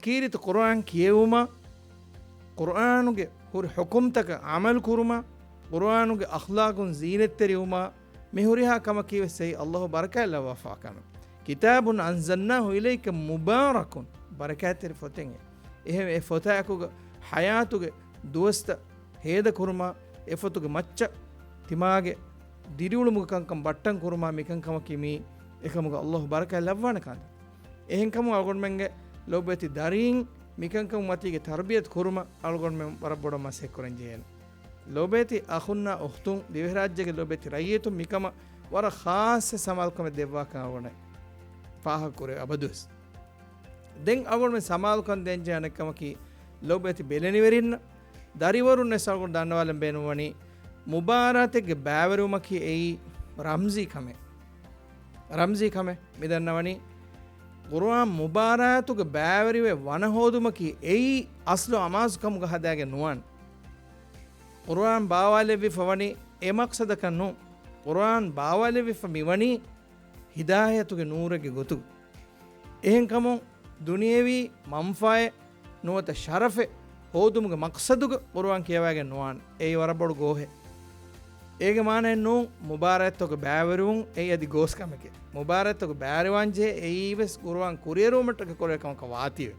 ಕೀರಿತ ಕುರಾನ್ ಕಿಯವುಮ ಕುರಾನುಗೆ ಹುರಿ ಹುಕುಮ್ತಕ ಅಮಲ್ ಕುರುಮ ಕುರಾನುಗೆ ಅಖ್ಲಾಗುನ್ ಝೀನೆತ್ತೆರಿವುಮ ಮಿಹುರಿಹಾ ಕಮ ಕೀವೆ ಸೈ ಅಲ್ಲಾಹು ಬರಕಾಲ್ಲ ವಫಾಕನು ಕಿತಾಬುನ್ ಅನ್ಜಲ್ನಾಹು ಇಲೈಕ ಮುಬಾರಕುನ್ ಬರಕಾತೆರಿ ಫೊತೆಂಗೆ ಎಹೆ ಎ ಫೊತಾಕುಗ ಹಯಾತುಗೆ ದೋಸ್ತ ಹೇದ ಕುರುಮ ಎಫತುಗೆ ಮಚ್ಚ ತಿಮಾಗೆ ದಿರಿಯುಳು ಮುಗಕಂಕಂ ಬಟ್ಟಂ ಕುರುಮ ಮಿಕಂಕಮ ಕಿಮಿ එකමුග අල්ලාහ් බරකා ලැබවන කාද එහෙන්කම අල්ගොන්මෙන්ගේ ලොබෙති දරින් මිකංකම මතිගේ තර්බියත් කුරුම අල්ගොන්මෙන් වරබොඩ මසෙක් කරන් ජේන ලොබෙති අඛුන්නා උඛ්තුන් දිවහරාජ්‍යගේ ලොබෙති රයියතු මිකම වර ખાસ සමාල්කම දෙවවා කාවනේ පාහ කුරේ අබදුස් දෙන් අල්ගොන්මෙන් සමාල්කම් දෙන් ජනකම කි ලොබෙති බෙලනිවරින්න දරිවරුන් නැසල්ගොන් දන්නවලම් බේනුවනි මුබාරාතගේ බෑවරුම කි එයි රම්සි කමේ රම්සී කම මෙදන්නවනි කුර්ආන් මුබාරාතුගේ බෑවරිවේ වනහෝදුමකි එයි අස්ලු අමාස්කමුග හදාගේ නුවන් කුර්ආන් බාවාලෙවි ෆවනි ඒ මක්සදකන්නු කුර්ආන් බාවාලෙවි ෆමිවනි හිදායතුගේ නූරගේ ගොතු එහෙන්කම දුනියේවි මම්ෆාය නුවත ශරෆෙ හෝදුමුගේ මක්සදුග කුර්ආන් කියවාගේ නුවන් ඒ වරබොඩ ගෝහෙ ඒගේ මානෙ නු මුබාරාත්තක බෑවරුන් ඒ යදි ගෝස්කමක මුබාරාත්තක බෑරවංජේ ඒයිවස් කුර්ආන් කුරියරුමටක කොරේකමක වාතිය